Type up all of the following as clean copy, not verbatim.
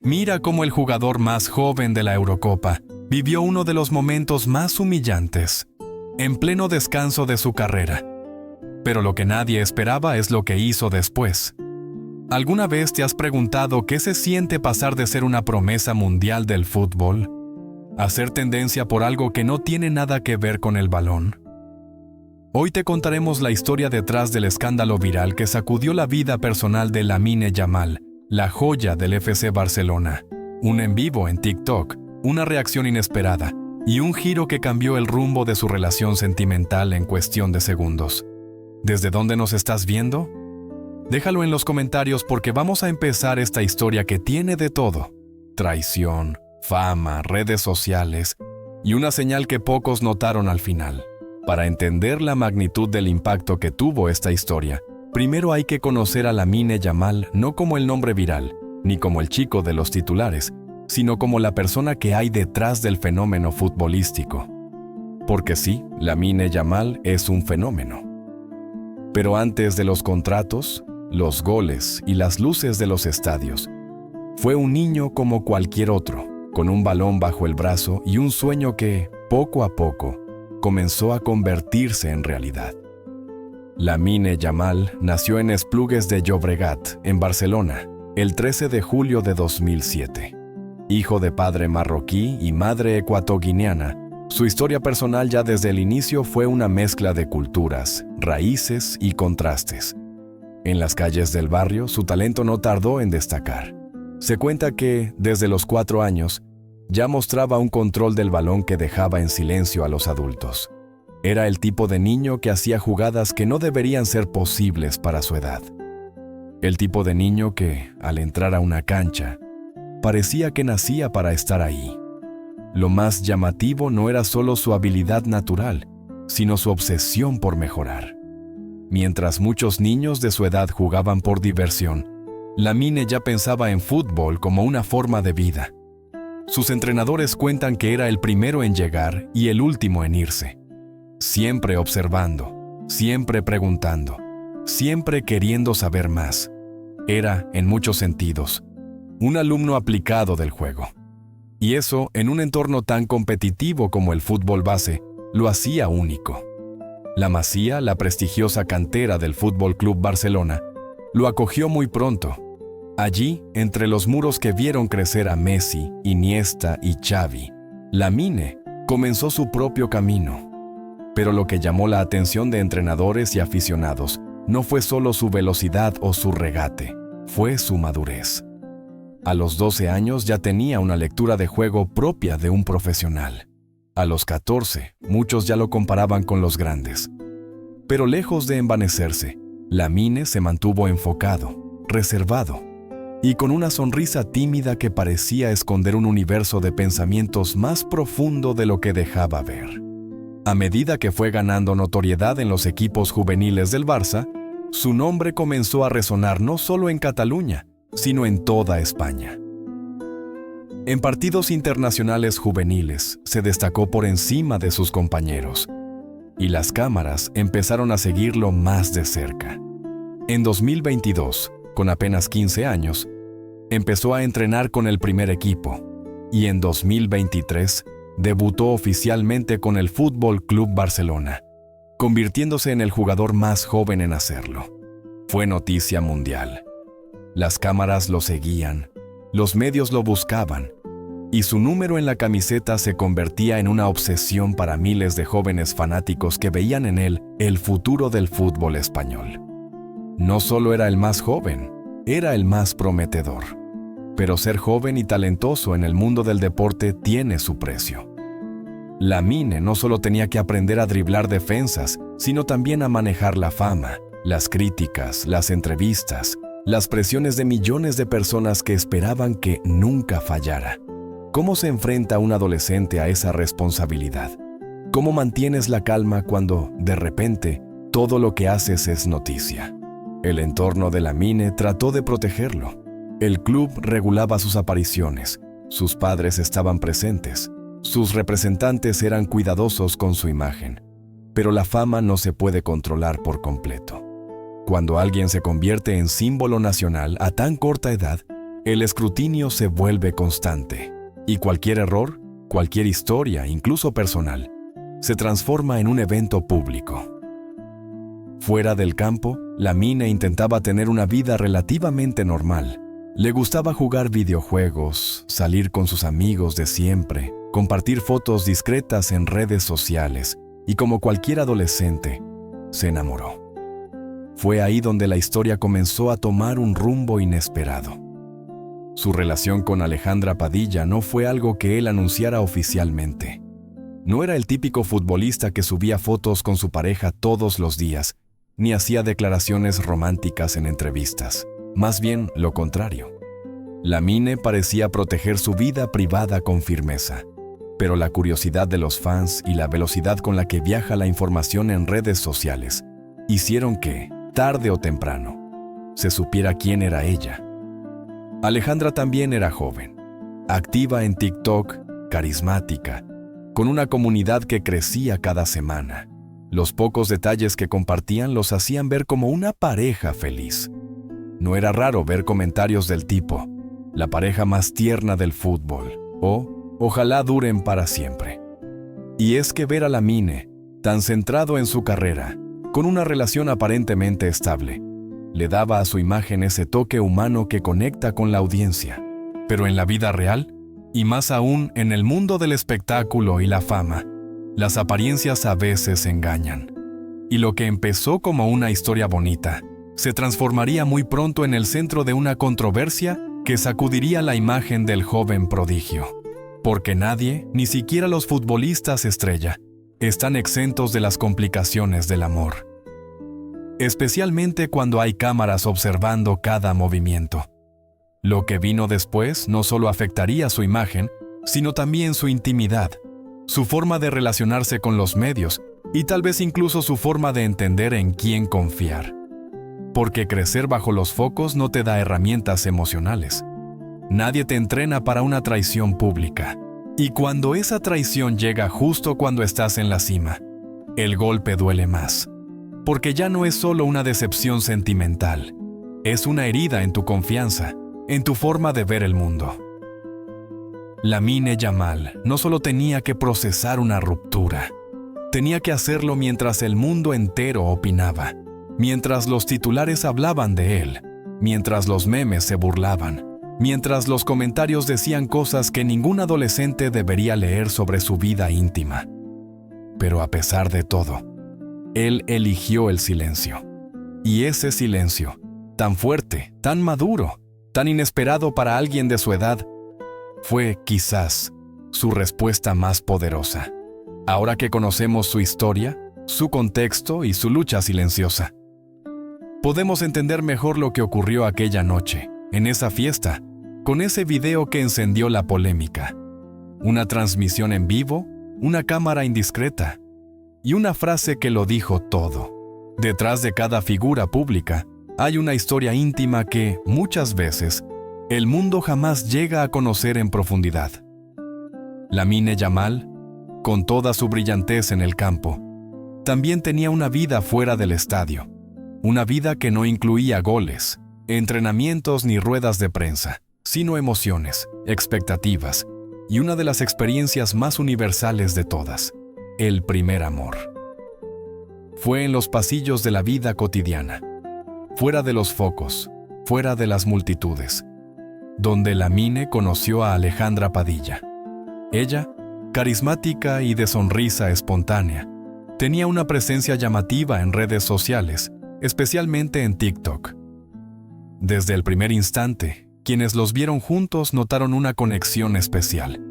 Mira cómo el jugador más joven de la Eurocopa vivió uno de los momentos más humillantes, en pleno descanso de su carrera. Pero lo que nadie esperaba es lo que hizo después. ¿Alguna vez te has preguntado qué se siente pasar de ser una promesa mundial del fútbol a ser tendencia por algo que no tiene nada que ver con el balón? Hoy te contaremos la historia detrás del escándalo viral que sacudió la vida personal de Lamine Yamal, la joya del FC Barcelona. Un en vivo en TikTok, una reacción inesperada y un giro que cambió el rumbo de su relación sentimental en cuestión de segundos. ¿Desde dónde nos estás viendo? Déjalo en los comentarios porque vamos a empezar esta historia que tiene de todo: traición, fama, redes sociales y una señal que pocos notaron al final. Para entender la magnitud del impacto que tuvo esta historia, primero hay que conocer a Lamine Yamal no como el nombre viral, ni como el chico de los titulares, sino como la persona que hay detrás del fenómeno futbolístico. Porque sí, Lamine Yamal es un fenómeno. Pero antes de los contratos, los goles y las luces de los estadios, fue un niño como cualquier otro, con un balón bajo el brazo y un sueño que, poco a poco, comenzó a convertirse en realidad. Lamine Yamal nació en Esplugues de Llobregat, en Barcelona, el 13 de julio de 2007. Hijo de padre marroquí y madre ecuatoguineana, su historia personal ya desde el inicio fue una mezcla de culturas, raíces y contrastes. En las calles del barrio, su talento no tardó en destacar. Se cuenta que, desde los 4 años, ya mostraba un control del balón que dejaba en silencio a los adultos. Era el tipo de niño que hacía jugadas que no deberían ser posibles para su edad. El tipo de niño que, al entrar a una cancha, parecía que nacía para estar ahí. Lo más llamativo no era solo su habilidad natural, sino su obsesión por mejorar. Mientras muchos niños de su edad jugaban por diversión, Lamine ya pensaba en fútbol como una forma de vida. Sus entrenadores cuentan que era el primero en llegar y el último en irse. Siempre observando, siempre preguntando, siempre queriendo saber más. Era, en muchos sentidos, un alumno aplicado del juego. Y eso, en un entorno tan competitivo como el fútbol base, lo hacía único. La Masía, la prestigiosa cantera del Fútbol Club Barcelona, lo acogió muy pronto. Allí, entre los muros que vieron crecer a Messi, Iniesta y Xavi, Lamine comenzó su propio camino. Pero lo que llamó la atención de entrenadores y aficionados no fue solo su velocidad o su regate, fue su madurez. A los 12 años ya tenía una lectura de juego propia de un profesional. A los 14, muchos ya lo comparaban con los grandes. Pero lejos de envanecerse, Lamine se mantuvo enfocado, reservado, y con una sonrisa tímida que parecía esconder un universo de pensamientos más profundo de lo que dejaba ver. A medida que fue ganando notoriedad en los equipos juveniles del Barça, su nombre comenzó a resonar no solo en Cataluña, sino en toda España. En partidos internacionales juveniles se destacó por encima de sus compañeros, y las cámaras empezaron a seguirlo más de cerca. En 2022, con apenas 15 años, empezó a entrenar con el primer equipo, y en 2023 debutó oficialmente con el Fútbol Club Barcelona, convirtiéndose en el jugador más joven en hacerlo. Fue noticia mundial. Las cámaras lo seguían, los medios lo buscaban, y su número en la camiseta se convertía en una obsesión para miles de jóvenes fanáticos que veían en él el futuro del fútbol español. No solo era el más joven, era el más prometedor. Pero ser joven y talentoso en el mundo del deporte tiene su precio. Lamine no solo tenía que aprender a driblar defensas, sino también a manejar la fama, las críticas, las entrevistas, las presiones de millones de personas que esperaban que nunca fallara. ¿Cómo se enfrenta un adolescente a esa responsabilidad? ¿Cómo mantienes la calma cuando, de repente, todo lo que haces es noticia? El entorno de Lamine trató de protegerlo. El club regulaba sus apariciones, sus padres estaban presentes, sus representantes eran cuidadosos con su imagen. Pero la fama no se puede controlar por completo. Cuando alguien se convierte en símbolo nacional a tan corta edad, el escrutinio se vuelve constante, y cualquier error, cualquier historia, incluso personal, se transforma en un evento público. Fuera del campo, Lamine intentaba tener una vida relativamente normal. Le gustaba jugar videojuegos, salir con sus amigos de siempre, compartir fotos discretas en redes sociales y, como cualquier adolescente, se enamoró. Fue ahí donde la historia comenzó a tomar un rumbo inesperado. Su relación con Alejandra Padilla no fue algo que él anunciara oficialmente. No era el típico futbolista que subía fotos con su pareja todos los días, ni hacía declaraciones románticas en entrevistas. Más bien lo contrario. Lamine parecía proteger su vida privada con firmeza, pero la curiosidad de los fans y la velocidad con la que viaja la información en redes sociales hicieron que, tarde o temprano, se supiera quién era ella. Alejandra también era joven, activa en TikTok, carismática, con una comunidad que crecía cada semana. Los pocos detalles que compartían los hacían ver como una pareja feliz. No era raro ver comentarios del tipo, la pareja más tierna del fútbol, o ojalá duren para siempre. Y es que ver a Lamine, tan centrado en su carrera, con una relación aparentemente estable, le daba a su imagen ese toque humano que conecta con la audiencia. Pero en la vida real, y más aún en el mundo del espectáculo y la fama, las apariencias a veces engañan. Y lo que empezó como una historia bonita, se transformaría muy pronto en el centro de una controversia que sacudiría la imagen del joven prodigio. Porque nadie, ni siquiera los futbolistas estrella, están exentos de las complicaciones del amor. Especialmente cuando hay cámaras observando cada movimiento. Lo que vino después no solo afectaría su imagen, sino también su intimidad, su forma de relacionarse con los medios y tal vez incluso su forma de entender en quién confiar. Porque crecer bajo los focos no te da herramientas emocionales. Nadie te entrena para una traición pública. Y cuando esa traición llega justo cuando estás en la cima, el golpe duele más. Porque ya no es solo una decepción sentimental, es una herida en tu confianza, en tu forma de ver el mundo. Lamine Yamal no solo tenía que procesar una ruptura, tenía que hacerlo mientras el mundo entero opinaba, mientras los titulares hablaban de él, mientras los memes se burlaban, mientras los comentarios decían cosas que ningún adolescente debería leer sobre su vida íntima. Pero a pesar de todo, él eligió el silencio. Y ese silencio, tan fuerte, tan maduro, tan inesperado para alguien de su edad, fue, quizás, su respuesta más poderosa. Ahora que conocemos su historia, su contexto y su lucha silenciosa, podemos entender mejor lo que ocurrió aquella noche, en esa fiesta, con ese video que encendió la polémica. Una transmisión en vivo, una cámara indiscreta y una frase que lo dijo todo. Detrás de cada figura pública hay una historia íntima que, muchas veces, el mundo jamás llega a conocer en profundidad. Lamine Yamal, con toda su brillantez en el campo, también tenía una vida fuera del estadio. Una vida que no incluía goles, entrenamientos ni ruedas de prensa, sino emociones, expectativas y una de las experiencias más universales de todas, el primer amor. Fue en los pasillos de la vida cotidiana, fuera de los focos, fuera de las multitudes, donde Lamine conoció a Alejandra Padilla. Ella, carismática y de sonrisa espontánea, tenía una presencia llamativa en redes sociales, especialmente en TikTok. Desde el primer instante, quienes los vieron juntos notaron una conexión especial.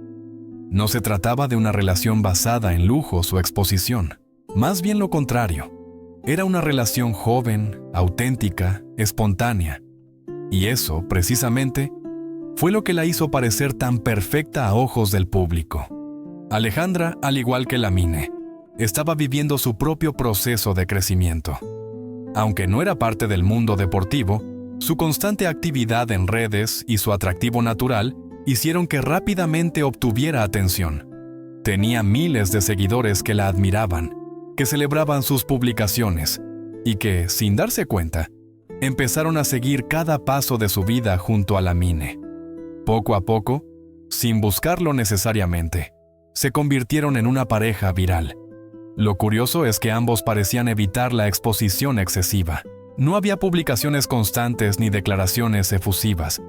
No se trataba de una relación basada en lujos o exposición, más bien lo contrario. Era una relación joven, auténtica, espontánea. Y eso, precisamente, fue lo que la hizo parecer tan perfecta a ojos del público. Alejandra, al igual que Lamine, estaba viviendo su propio proceso de crecimiento. Aunque no era parte del mundo deportivo, su constante actividad en redes y su atractivo natural hicieron que rápidamente obtuviera atención. Tenía miles de seguidores que la admiraban, que celebraban sus publicaciones y que, sin darse cuenta, empezaron a seguir cada paso de su vida junto a Lamine. Poco a poco, sin buscarlo necesariamente, se convirtieron en una pareja viral. Lo curioso es que ambos parecían evitar la exposición excesiva. No había publicaciones constantes ni declaraciones efusivas,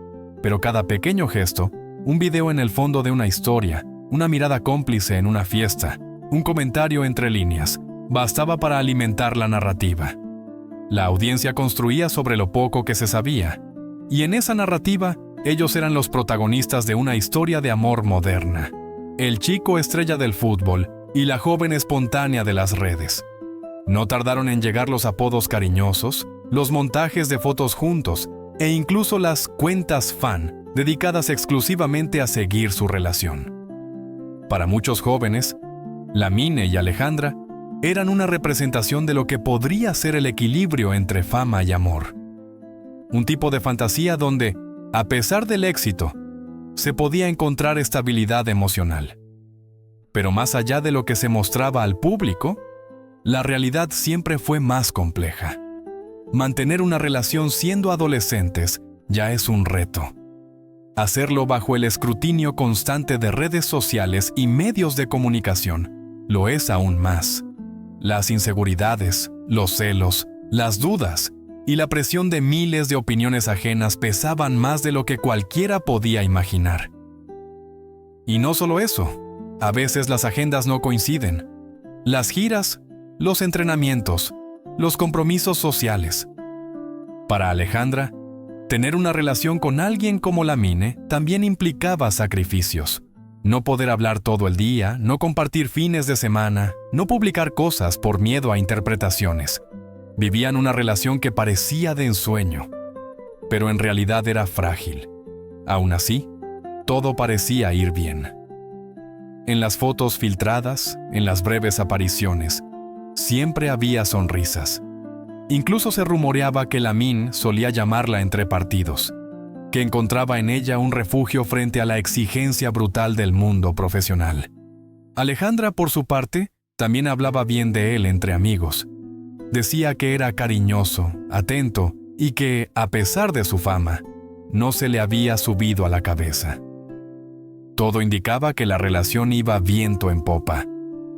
pero cada pequeño gesto, un video en el fondo de una historia, una mirada cómplice en una fiesta, un comentario entre líneas, bastaba para alimentar la narrativa. La audiencia construía sobre lo poco que se sabía, y en esa narrativa, ellos eran los protagonistas de una historia de amor moderna. El chico estrella del fútbol y la joven espontánea de las redes. No tardaron en llegar los apodos cariñosos, los montajes de fotos juntos e incluso las cuentas fan dedicadas exclusivamente a seguir su relación. Para muchos jóvenes, Lamine y Alejandra eran una representación de lo que podría ser el equilibrio entre fama y amor. Un tipo de fantasía donde, a pesar del éxito, se podía encontrar estabilidad emocional. Pero más allá de lo que se mostraba al público, la realidad siempre fue más compleja. Mantener una relación siendo adolescentes ya es un reto. Hacerlo bajo el escrutinio constante de redes sociales y medios de comunicación lo es aún más. Las inseguridades, los celos, las dudas y la presión de miles de opiniones ajenas pesaban más de lo que cualquiera podía imaginar. Y no solo eso, a veces las agendas no coinciden. Las giras, los entrenamientos, los compromisos sociales. Para Alejandra, tener una relación con alguien como Lamine también implicaba sacrificios. No poder hablar todo el día, no compartir fines de semana, no publicar cosas por miedo a interpretaciones. Vivían una relación que parecía de ensueño, pero en realidad era frágil. Aún así, todo parecía ir bien. En las fotos filtradas, en las breves apariciones, siempre había sonrisas. Incluso se rumoreaba que Lamine solía llamarla entre partidos, que encontraba en ella un refugio frente a la exigencia brutal del mundo profesional. Alejandra, por su parte, también hablaba bien de él entre amigos. Decía que era cariñoso, atento y que, a pesar de su fama, no se le había subido a la cabeza. Todo indicaba que la relación iba viento en popa.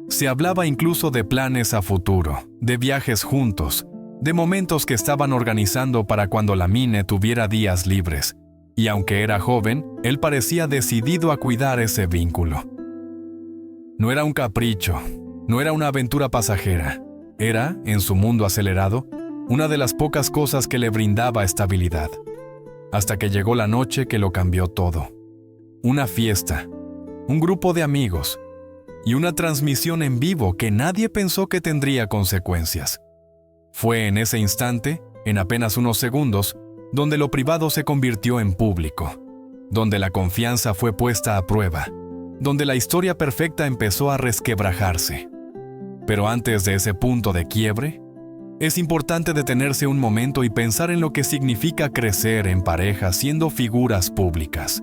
Se hablaba incluso de planes a futuro, de viajes juntos, de momentos que estaban organizando para cuando Lamine tuviera días libres. Y aunque era joven, él parecía decidido a cuidar ese vínculo. No era un capricho, no era una aventura pasajera. Era, en su mundo acelerado, una de las pocas cosas que le brindaba estabilidad. Hasta que llegó la noche que lo cambió todo. Una fiesta, un grupo de amigos y una transmisión en vivo que nadie pensó que tendría consecuencias. Fue en ese instante, en apenas unos segundos, donde lo privado se convirtió en público, donde la confianza fue puesta a prueba, donde la historia perfecta empezó a resquebrajarse. Pero antes de ese punto de quiebre, es importante detenerse un momento y pensar en lo que significa crecer en pareja siendo figuras públicas.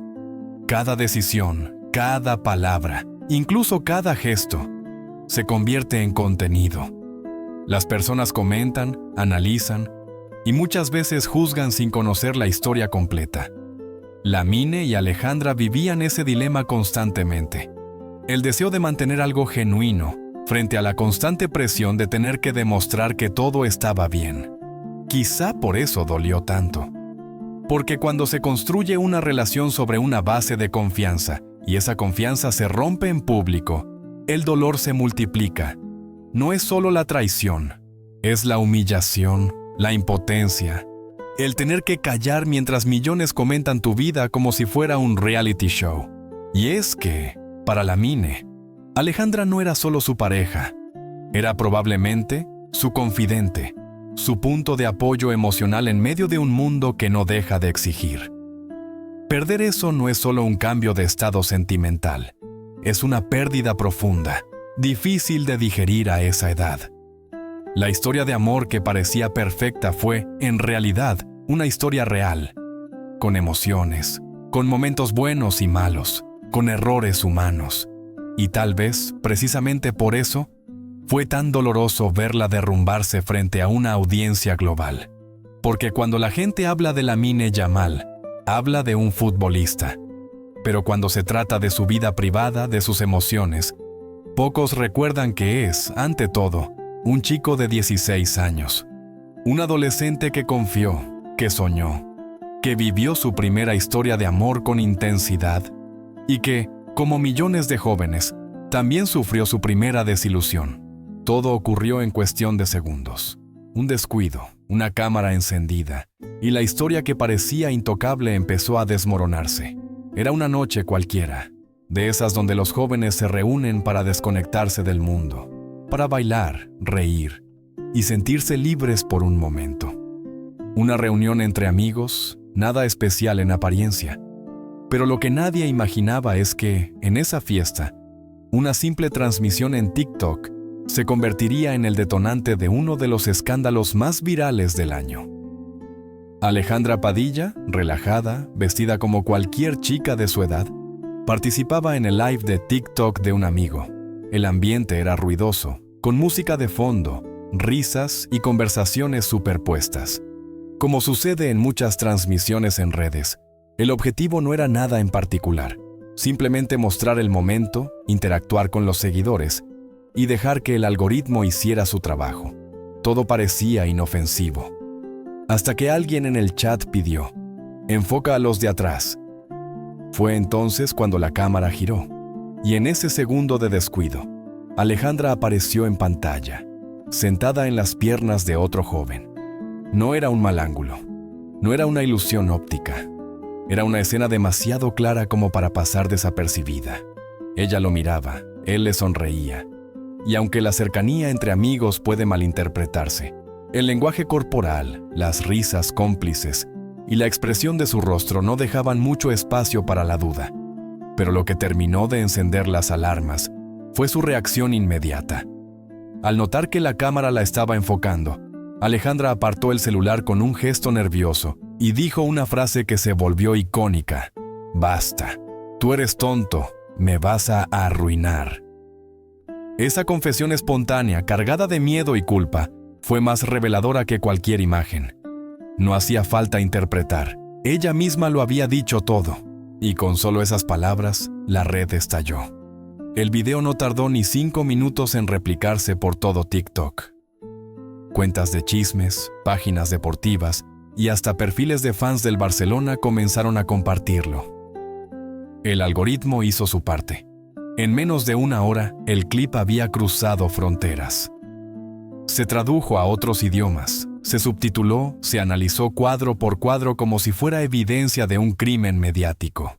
Cada decisión, cada palabra, incluso cada gesto, se convierte en contenido. Las personas comentan, analizan y muchas veces juzgan sin conocer la historia completa. Lamine y Alejandra vivían ese dilema constantemente. El deseo de mantener algo genuino frente a la constante presión de tener que demostrar que todo estaba bien. Quizá por eso dolió tanto. Porque cuando se construye una relación sobre una base de confianza y esa confianza se rompe en público, el dolor se multiplica. No es solo la traición, es la humillación, la impotencia, el tener que callar mientras millones comentan tu vida como si fuera un reality show. Y es que, para Lamine, Alejandra no era solo su pareja, era probablemente su confidente, su punto de apoyo emocional en medio de un mundo que no deja de exigir. Perder eso no es solo un cambio de estado sentimental, es una pérdida profunda, difícil de digerir a esa edad. La historia de amor que parecía perfecta fue, en realidad, una historia real, con emociones, con momentos buenos y malos, con errores humanos. Y tal vez, precisamente por eso, fue tan doloroso verla derrumbarse frente a una audiencia global. Porque cuando la gente habla de Lamine Yamal, habla de un futbolista. Pero cuando se trata de su vida privada, de sus emociones, pocos recuerdan que es, ante todo, un chico de 16 años. Un adolescente que confió, que soñó, que vivió su primera historia de amor con intensidad y que, como millones de jóvenes, también sufrió su primera desilusión. Todo ocurrió en cuestión de segundos. Un descuido, una cámara encendida, y la historia que parecía intocable empezó a desmoronarse. Era una noche cualquiera, de esas donde los jóvenes se reúnen para desconectarse del mundo, para bailar, reír y sentirse libres por un momento. Una reunión entre amigos, nada especial en apariencia. Pero lo que nadie imaginaba es que, en esa fiesta, una simple transmisión en TikTok se convertiría en el detonante de uno de los escándalos más virales del año. Alejandra Padilla, relajada, vestida como cualquier chica de su edad, participaba en el live de TikTok de un amigo. El ambiente era ruidoso, con música de fondo, risas y conversaciones superpuestas. Como sucede en muchas transmisiones en redes, el objetivo no era nada en particular, simplemente mostrar el momento, interactuar con los seguidores y dejar que el algoritmo hiciera su trabajo. Todo parecía inofensivo. Hasta que alguien en el chat pidió: "Enfoca a los de atrás". Fue entonces cuando la cámara giró, y en ese segundo de descuido, Alejandra apareció en pantalla, sentada en las piernas de otro joven. No era un mal ángulo, no era una ilusión óptica. Era una escena demasiado clara como para pasar desapercibida. Ella lo miraba, él le sonreía. Y aunque la cercanía entre amigos puede malinterpretarse, el lenguaje corporal, las risas cómplices y la expresión de su rostro no dejaban mucho espacio para la duda. Pero lo que terminó de encender las alarmas fue su reacción inmediata. Al notar que la cámara la estaba enfocando, Alejandra apartó el celular con un gesto nervioso y dijo una frase que se volvió icónica: "Basta, tú eres tonto, me vas a arruinar". Esa confesión espontánea, cargada de miedo y culpa, fue más reveladora que cualquier imagen. No hacía falta interpretar, ella misma lo había dicho todo, y con solo esas palabras, la red estalló. El video no tardó ni 5 minutos en replicarse por todo TikTok. Cuentas de chismes, páginas deportivas y hasta perfiles de fans del Barcelona comenzaron a compartirlo. El algoritmo hizo su parte. En menos de una hora, el clip había cruzado fronteras. Se tradujo a otros idiomas, se subtituló, se analizó cuadro por cuadro como si fuera evidencia de un crimen mediático.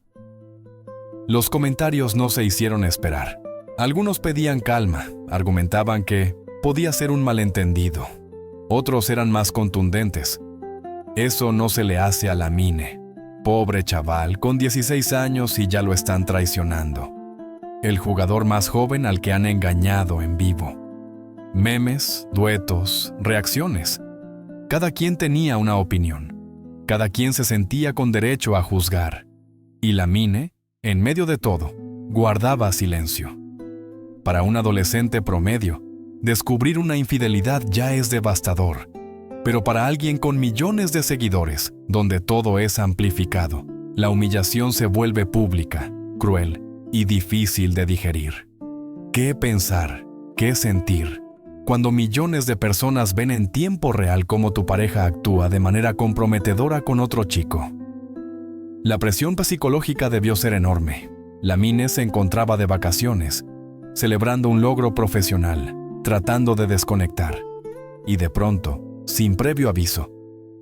Los comentarios no se hicieron esperar. Algunos pedían calma, argumentaban que podía ser un malentendido. Otros eran más contundentes. Eso no se le hace a Lamine. Pobre chaval, con 16 años y ya lo están traicionando. El jugador más joven al que han engañado en vivo. Memes, duetos, reacciones. Cada quien tenía una opinión. Cada quien se sentía con derecho a juzgar. Y Lamine, en medio de todo, guardaba silencio. Para un adolescente promedio, descubrir una infidelidad ya es devastador. Pero para alguien con millones de seguidores, donde todo es amplificado, la humillación se vuelve pública, cruel y difícil de digerir. ¿Qué pensar? ¿Qué sentir? Cuando millones de personas ven en tiempo real cómo tu pareja actúa de manera comprometedora con otro chico. La presión psicológica debió ser enorme. Lamine se encontraba de vacaciones, celebrando un logro profesional, tratando de desconectar. Y de pronto, sin previo aviso,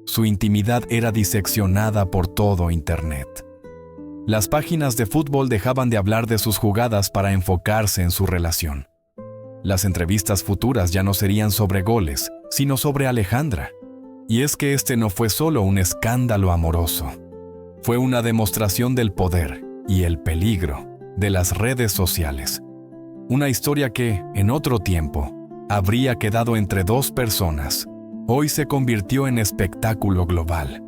su intimidad era diseccionada por todo Internet. Las páginas de fútbol dejaban de hablar de sus jugadas para enfocarse en su relación. Las entrevistas futuras ya no serían sobre goles, sino sobre Alejandra. Y es que este no fue solo un escándalo amoroso. Fue una demostración del poder y el peligro de las redes sociales. Una historia que, en otro tiempo, habría quedado entre dos personas, hoy se convirtió en espectáculo global.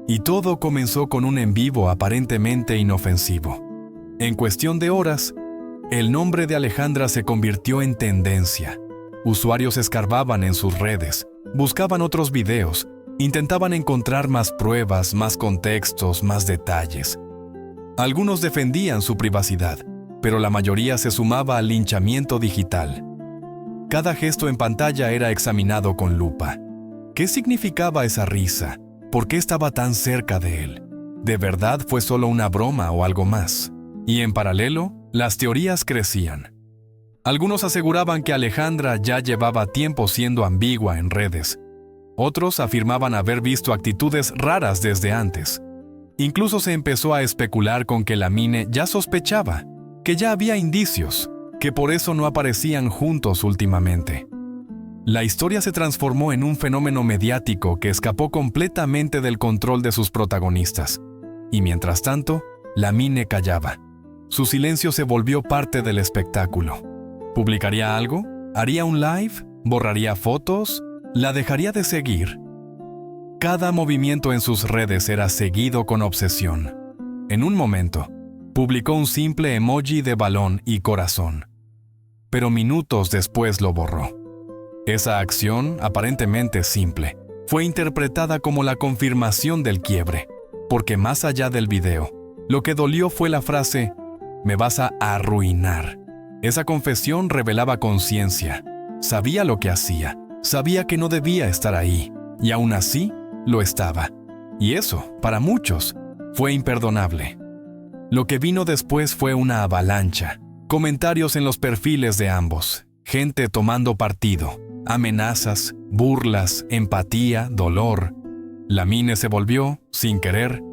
Y todo comenzó con un en vivo aparentemente inofensivo. En cuestión de horas, el nombre de Alejandra se convirtió en tendencia. Usuarios escarbaban en sus redes, buscaban otros videos Intentaban encontrar más pruebas, más contextos, más detalles. Algunos defendían su privacidad, pero la mayoría se sumaba al linchamiento digital. Cada gesto en pantalla era examinado con lupa. ¿Qué significaba esa risa? ¿Por qué estaba tan cerca de él? ¿De verdad fue solo una broma o algo más? Y en paralelo, las teorías crecían. Algunos aseguraban que Alejandra ya llevaba tiempo siendo ambigua en redes. Otros afirmaban haber visto actitudes raras desde antes. Incluso se empezó a especular con que Lamine ya sospechaba, que ya había indicios, que por eso no aparecían juntos últimamente. La historia se transformó en un fenómeno mediático que escapó completamente del control de sus protagonistas. Y mientras tanto, Lamine callaba. Su silencio se volvió parte del espectáculo. ¿Publicaría algo? ¿Haría un live? ¿Borraría fotos? ¿La dejaría de seguir? Cada movimiento en sus redes era seguido con obsesión. En un momento, publicó un simple emoji de balón y corazón. Pero minutos después lo borró. Esa acción, aparentemente simple, fue interpretada como la confirmación del quiebre, porque más allá del video, lo que dolió fue la frase, «Me vas a arruinar». Esa confesión revelaba conciencia. Sabía lo que hacía, sabía que no debía estar ahí, y aún así, lo estaba. Y eso, para muchos, fue imperdonable. Lo que vino después fue una avalancha. Comentarios en los perfiles de ambos, gente tomando partido, amenazas, burlas, empatía, dolor. Lamine se volvió, sin querer,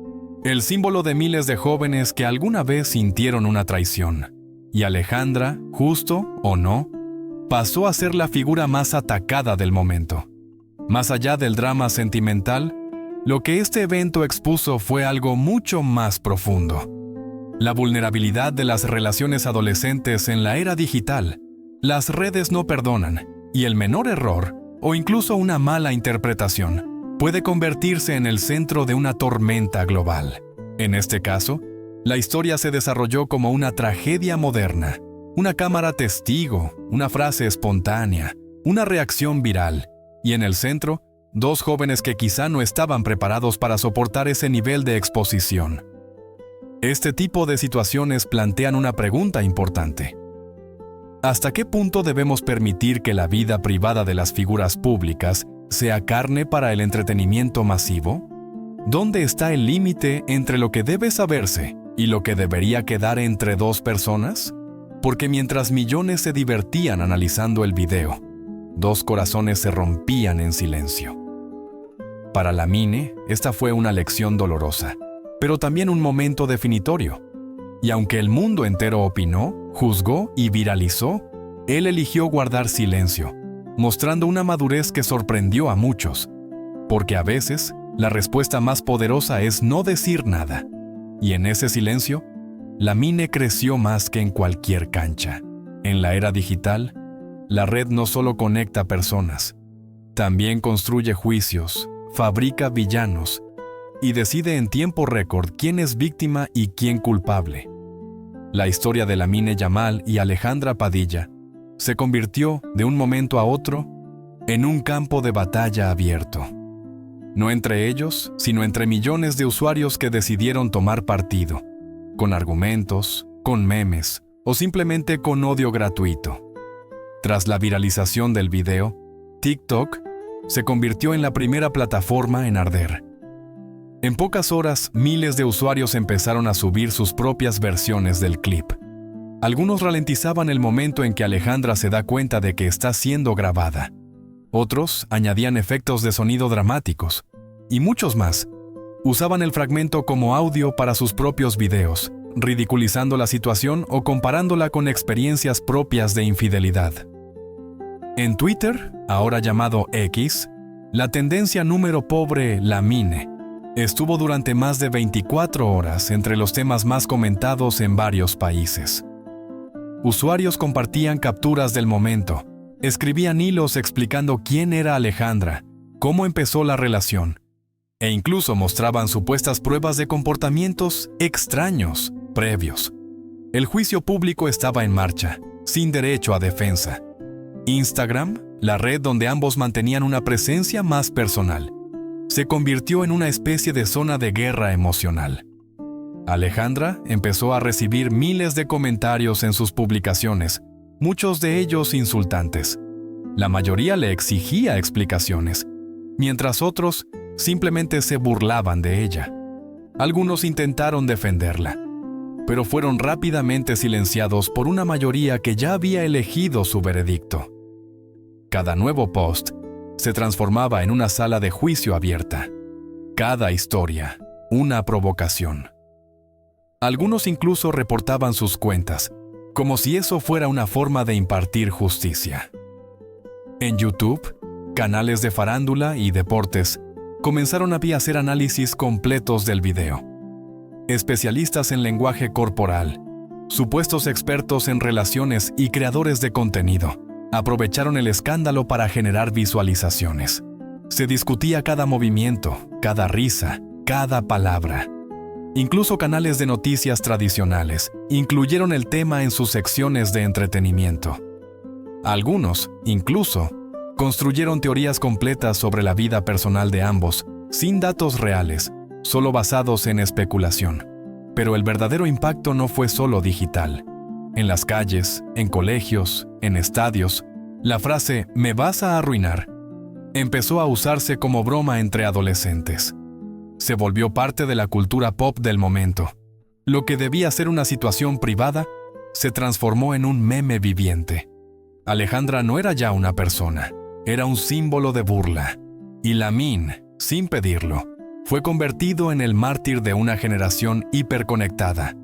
el símbolo de miles de jóvenes que alguna vez sintieron una traición. Y Alejandra, justo o no, pasó a ser la figura más atacada del momento. Más allá del drama sentimental, lo que este evento expuso fue algo mucho más profundo. La vulnerabilidad de las relaciones adolescentes en la era digital. Las redes no perdonan, y el menor error, o incluso una mala interpretación, puede convertirse en el centro de una tormenta global. En este caso, la historia se desarrolló como una tragedia moderna, una cámara testigo, una frase espontánea, una reacción viral, y en el centro, dos jóvenes que quizá no estaban preparados para soportar ese nivel de exposición. Este tipo de situaciones plantean una pregunta importante. ¿Hasta qué punto debemos permitir que la vida privada de las figuras públicas sea carne para el entretenimiento masivo? ¿Dónde está el límite entre lo que debe saberse y lo que debería quedar entre dos personas? Porque mientras millones se divertían analizando el video, dos corazones se rompían en silencio. Para Lamine, esta fue una lección dolorosa, pero también un momento definitorio. Y aunque el mundo entero opinó, juzgó y viralizó, él eligió guardar silencio, mostrando una madurez que sorprendió a muchos. Porque a veces, la respuesta más poderosa es no decir nada. Y en ese silencio, Lamine creció más que en cualquier cancha. En la era digital, la red no solo conecta personas, también construye juicios, fabrica villanos y decide en tiempo récord quién es víctima y quién culpable. La historia de Lamine Yamal y Alejandra Padilla se convirtió, de un momento a otro, en un campo de batalla abierto. No entre ellos, sino entre millones de usuarios que decidieron tomar partido, con argumentos, con memes o simplemente con odio gratuito. Tras la viralización del video, TikTok se convirtió en la primera plataforma en arder. En pocas horas, miles de usuarios empezaron a subir sus propias versiones del clip. Algunos ralentizaban el momento en que Alejandra se da cuenta de que está siendo grabada. Otros añadían efectos de sonido dramáticos. Y muchos más usaban el fragmento como audio para sus propios videos, ridiculizando la situación o comparándola con experiencias propias de infidelidad. En Twitter, ahora llamado X, la tendencia número pobre Lamine estuvo durante más de 24 horas entre los temas más comentados en varios países. Usuarios compartían capturas del momento, escribían hilos explicando quién era Alejandra, cómo empezó la relación, e incluso mostraban supuestas pruebas de comportamientos extraños previos. El juicio público estaba en marcha, sin derecho a defensa. Instagram, la red donde ambos mantenían una presencia más personal, se convirtió en una especie de zona de guerra emocional. Alejandra empezó a recibir miles de comentarios en sus publicaciones, muchos de ellos insultantes. La mayoría le exigía explicaciones, mientras otros simplemente se burlaban de ella. Algunos intentaron defenderla, pero fueron rápidamente silenciados por una mayoría que ya había elegido su veredicto. Cada nuevo post se transformaba en una sala de juicio abierta. Cada historia, una provocación. Algunos incluso reportaban sus cuentas, como si eso fuera una forma de impartir justicia. En YouTube, canales de farándula y deportes comenzaron a hacer análisis completos del video. Especialistas en lenguaje corporal, supuestos expertos en relaciones y creadores de contenido aprovecharon el escándalo para generar visualizaciones. Se discutía cada movimiento, cada risa, cada palabra. Incluso canales de noticias tradicionales incluyeron el tema en sus secciones de entretenimiento. Algunos, incluso, construyeron teorías completas sobre la vida personal de ambos, sin datos reales, solo basados en especulación. Pero el verdadero impacto no fue solo digital. En las calles, en colegios, en estadios, la frase «me vas a arruinar» empezó a usarse como broma entre adolescentes. Se volvió parte de la cultura pop del momento. Lo que debía ser una situación privada se transformó en un meme viviente. Alejandra no era ya una persona, era un símbolo de burla. Y Lamin, sin pedirlo, fue convertido en el mártir de una generación hiperconectada.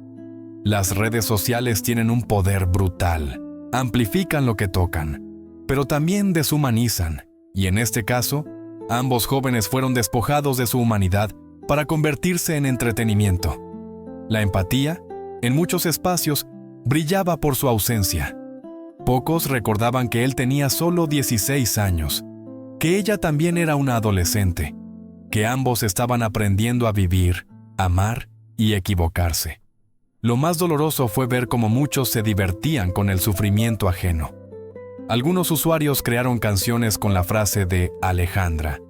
Las redes sociales tienen un poder brutal. Amplifican lo que tocan, pero también deshumanizan. Y en este caso, ambos jóvenes fueron despojados de su humanidad para convertirse en entretenimiento. La empatía, en muchos espacios, brillaba por su ausencia. Pocos recordaban que él tenía solo 16 años, que ella también era una adolescente, que ambos estaban aprendiendo a vivir, amar y equivocarse. Lo más doloroso fue ver cómo muchos se divertían con el sufrimiento ajeno. Algunos usuarios crearon canciones con la frase de Alejandra.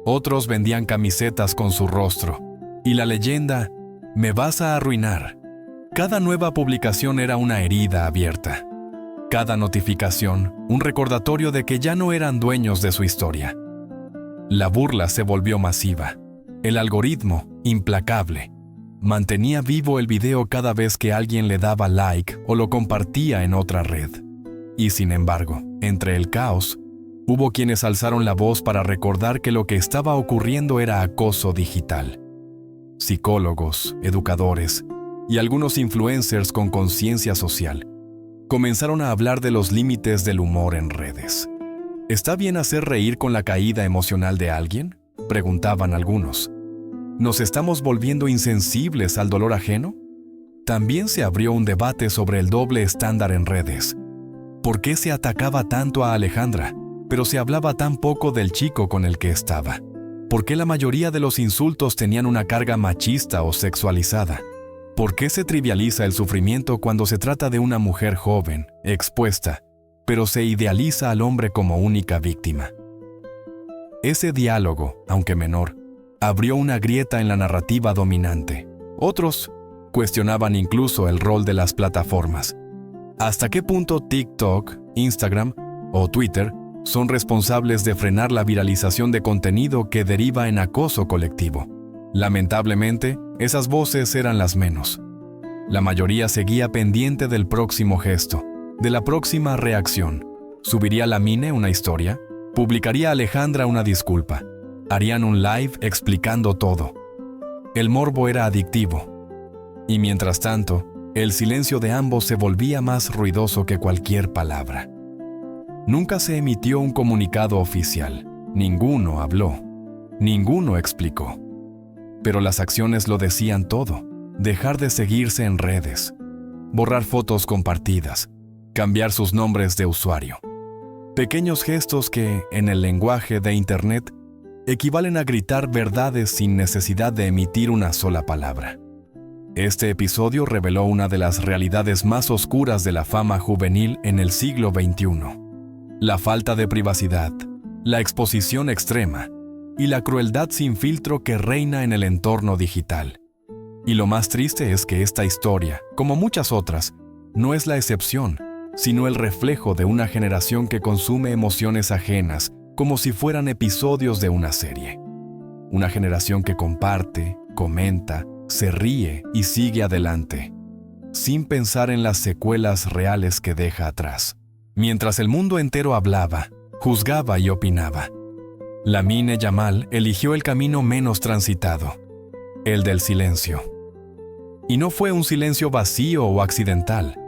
Otros vendían camisetas con su rostro. Y la leyenda, «Me vas a arruinar». Cada nueva publicación era una herida abierta. Cada notificación, un recordatorio de que ya no eran dueños de su historia. La burla se volvió masiva. El algoritmo, implacable, mantenía vivo el video cada vez que alguien le daba like o lo compartía en otra red. Y sin embargo, entre el caos, hubo quienes alzaron la voz para recordar que lo que estaba ocurriendo era acoso digital. Psicólogos, educadores y algunos influencers con conciencia social comenzaron a hablar de los límites del humor en redes. ¿Está bien hacer reír con la caída emocional de alguien?, preguntaban algunos. ¿Nos estamos volviendo insensibles al dolor ajeno? También se abrió un debate sobre el doble estándar en redes. ¿Por qué se atacaba tanto a Alejandra, pero se hablaba tan poco del chico con el que estaba? ¿Por qué la mayoría de los insultos tenían una carga machista o sexualizada? ¿Por qué se trivializa el sufrimiento cuando se trata de una mujer joven, expuesta, pero se idealiza al hombre como única víctima? Ese diálogo, aunque menor, abrió una grieta en la narrativa dominante. Otros cuestionaban incluso el rol de las plataformas. ¿Hasta qué punto TikTok, Instagram o Twitter son responsables de frenar la viralización de contenido que deriva en acoso colectivo? Lamentablemente, esas voces eran las menos. La mayoría seguía pendiente del próximo gesto, de la próxima reacción. ¿Subiría Lamine una historia? ¿Publicaría Alejandra una disculpa? ¿Harían un live explicando todo? El morbo era adictivo. Y mientras tanto, el silencio de ambos se volvía más ruidoso que cualquier palabra. Nunca se emitió un comunicado oficial. Ninguno habló. Ninguno explicó. Pero las acciones lo decían todo. Dejar de seguirse en redes. Borrar fotos compartidas. Cambiar sus nombres de usuario. Pequeños gestos que, en el lenguaje de Internet, equivalen a gritar verdades sin necesidad de emitir una sola palabra. Este episodio reveló una de las realidades más oscuras de la fama juvenil en el siglo XXI. La falta de privacidad, la exposición extrema y la crueldad sin filtro que reina en el entorno digital. Y lo más triste es que esta historia, como muchas otras, no es la excepción, sino el reflejo de una generación que consume emociones ajenas como si fueran episodios de una serie. Una generación que comparte, comenta, se ríe y sigue adelante, sin pensar en las secuelas reales que deja atrás. Mientras el mundo entero hablaba, juzgaba y opinaba, Lamine Yamal eligió el camino menos transitado, el del silencio. Y no fue un silencio vacío o accidental,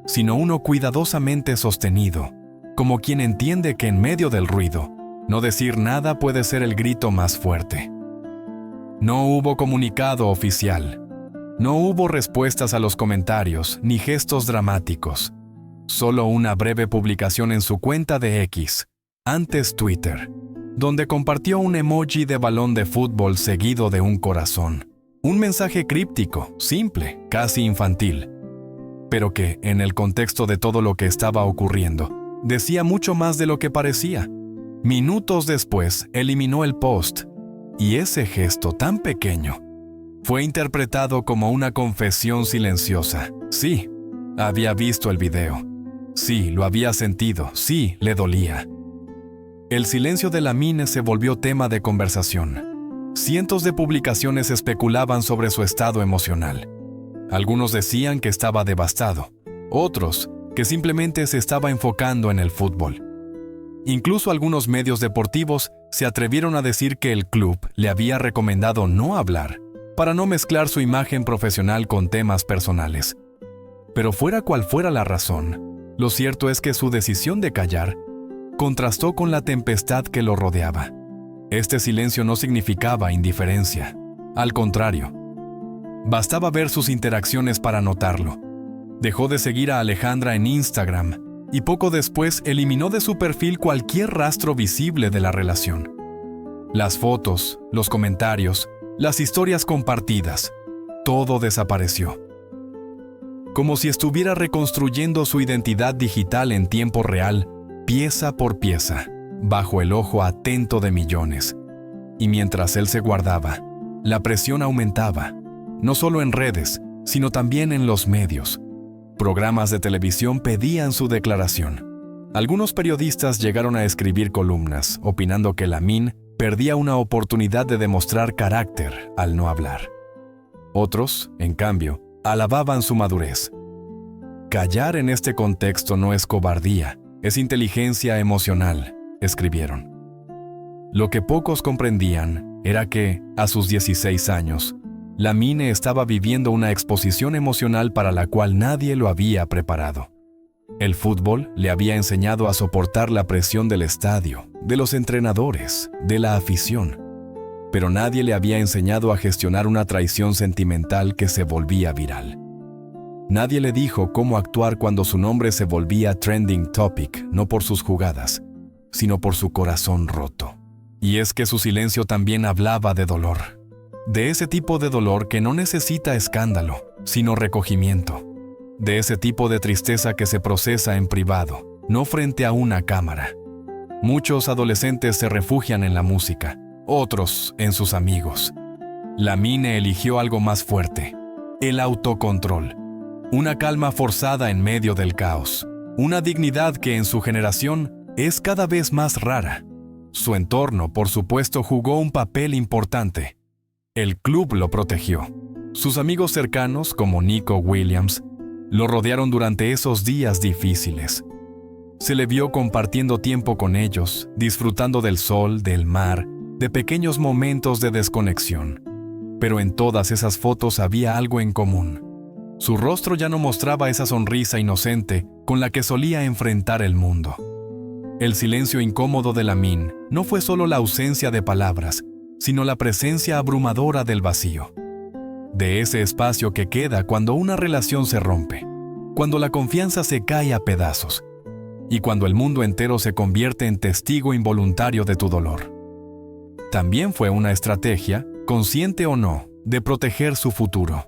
sino uno cuidadosamente sostenido, como quien entiende que en medio del ruido, no decir nada puede ser el grito más fuerte. No hubo comunicado oficial, no hubo respuestas a los comentarios ni gestos dramáticos, solo una breve publicación en su cuenta de X, antes Twitter, donde compartió un emoji de balón de fútbol seguido de un corazón. Un mensaje críptico, simple, casi infantil, pero que, en el contexto de todo lo que estaba ocurriendo, decía mucho más de lo que parecía. Minutos después, eliminó el post, y ese gesto tan pequeño fue interpretado como una confesión silenciosa. Sí, había visto el video. Sí, lo había sentido. Sí, le dolía. El silencio de Lamine se volvió tema de conversación. Cientos de publicaciones especulaban sobre su estado emocional. Algunos decían que estaba devastado, otros que simplemente se estaba enfocando en el fútbol. Incluso algunos medios deportivos se atrevieron a decir que el club le había recomendado no hablar, para no mezclar su imagen profesional con temas personales. Pero fuera cual fuera la razón, lo cierto es que su decisión de callar contrastó con la tempestad que lo rodeaba. Este silencio no significaba indiferencia. Al contrario, bastaba ver sus interacciones para notarlo. Dejó de seguir a Alejandra en Instagram y poco después eliminó de su perfil cualquier rastro visible de la relación. Las fotos, los comentarios, las historias compartidas, todo desapareció. Como si estuviera reconstruyendo su identidad digital en tiempo real, pieza por pieza, bajo el ojo atento de millones. Y mientras él se guardaba, la presión aumentaba, no solo en redes, sino también en los medios. Programas de televisión pedían su declaración. Algunos periodistas llegaron a escribir columnas, opinando que Lamine perdía una oportunidad de demostrar carácter al no hablar. Otros, en cambio, alababan su madurez. Callar en este contexto no es cobardía, es inteligencia emocional, escribieron. Lo que pocos comprendían era que, a sus 16 años, Lamine estaba viviendo una exposición emocional para la cual nadie lo había preparado. El fútbol le había enseñado a soportar la presión del estadio, de los entrenadores, de la afición, pero nadie le había enseñado a gestionar una traición sentimental que se volvía viral. Nadie le dijo cómo actuar cuando su nombre se volvía trending topic, no por sus jugadas, sino por su corazón roto. Y es que su silencio también hablaba de dolor. De ese tipo de dolor que no necesita escándalo, sino recogimiento. De ese tipo de tristeza que se procesa en privado, no frente a una cámara. Muchos adolescentes se refugian en la música, otros en sus amigos. Lamine eligió algo más fuerte, el autocontrol. Una calma forzada en medio del caos. Una dignidad que en su generación es cada vez más rara. Su entorno, por supuesto, jugó un papel importante. El club lo protegió. Sus amigos cercanos, como Nico Williams, lo rodearon durante esos días difíciles. Se le vio compartiendo tiempo con ellos, disfrutando del sol, del mar, de pequeños momentos de desconexión. Pero en todas esas fotos había algo en común. Su rostro ya no mostraba esa sonrisa inocente con la que solía enfrentar el mundo. El silencio incómodo de Lamine no fue solo la ausencia de palabras, sino la presencia abrumadora del vacío. De ese espacio que queda cuando una relación se rompe, cuando la confianza se cae a pedazos, y cuando el mundo entero se convierte en testigo involuntario de tu dolor. También fue una estrategia, consciente o no, de proteger su futuro.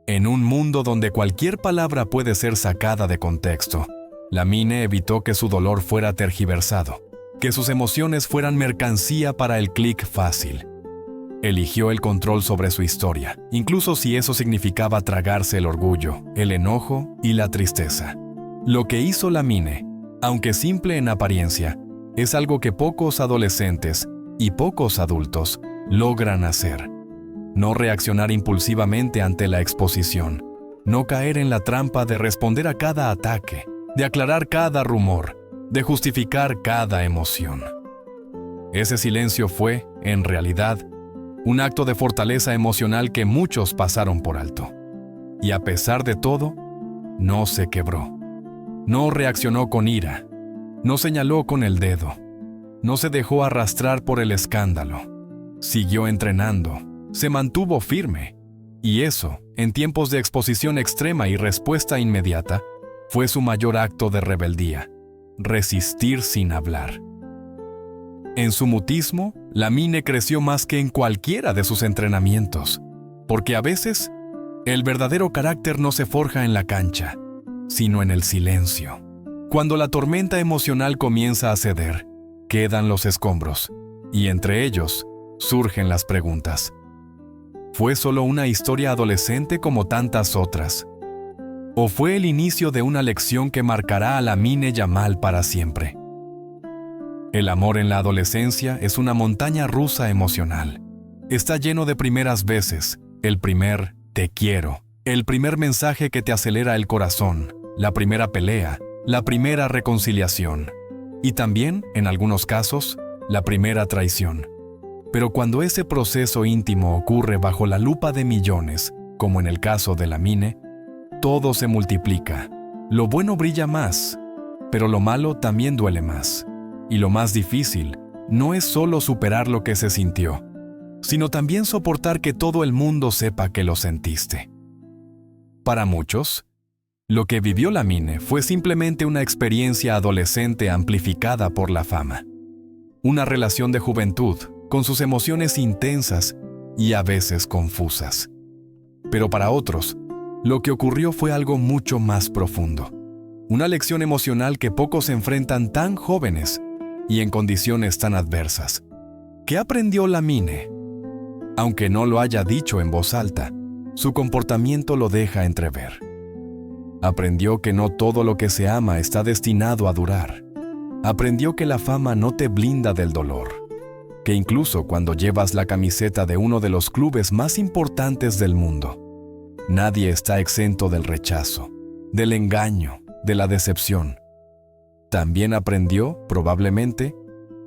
En un mundo donde cualquier palabra puede ser sacada de contexto, Lamine evitó que su dolor fuera tergiversado. que sus emociones fueran mercancía para el clic fácil. Eligió el control sobre su historia, incluso si eso significaba tragarse el orgullo, el enojo y la tristeza. Lo que hizo Lamine, aunque simple en apariencia, es algo que pocos adolescentes y pocos adultos logran hacer. No reaccionar impulsivamente ante la exposición, no caer en la trampa de responder a cada ataque, de aclarar cada rumor, de justificar cada emoción. Ese silencio fue, en realidad, un acto de fortaleza emocional que muchos pasaron por alto. Y a pesar de todo, no se quebró. No reaccionó con ira, no señaló con el dedo, no se dejó arrastrar por el escándalo. Siguió entrenando, se mantuvo firme, y eso, en tiempos de exposición extrema y respuesta inmediata, fue su mayor acto de rebeldía: resistir sin hablar. En su mutismo, Lamine creció más que en cualquiera de sus entrenamientos, porque a veces, el verdadero carácter no se forja en la cancha, sino en el silencio. Cuando la tormenta emocional comienza a ceder, quedan los escombros, y entre ellos surgen las preguntas. ¿Fue solo una historia adolescente como tantas otras? ¿O fue el inicio de una lección que marcará a Lamine Yamal para siempre? El amor en la adolescencia es una montaña rusa emocional. Está lleno de primeras veces, el primer "te quiero", el primer mensaje que te acelera el corazón, la primera pelea, la primera reconciliación. Y también, en algunos casos, la primera traición. Pero cuando ese proceso íntimo ocurre bajo la lupa de millones, como en el caso de Lamine, todo se multiplica. Lo bueno brilla más, pero lo malo también duele más. Y lo más difícil no es solo superar lo que se sintió, sino también soportar que todo el mundo sepa que lo sentiste. Para muchos, lo que vivió Lamine fue simplemente una experiencia adolescente amplificada por la fama. Una relación de juventud, con sus emociones intensas y a veces confusas. Pero para otros, lo que ocurrió fue algo mucho más profundo. Una lección emocional que pocos enfrentan tan jóvenes y en condiciones tan adversas. ¿Qué aprendió Lamine? Aunque no lo haya dicho en voz alta, su comportamiento lo deja entrever. Aprendió que no todo lo que se ama está destinado a durar. Aprendió que la fama no te blinda del dolor, que incluso cuando llevas la camiseta de uno de los clubes más importantes del mundo, nadie está exento del rechazo, del engaño, de la decepción. También aprendió, probablemente,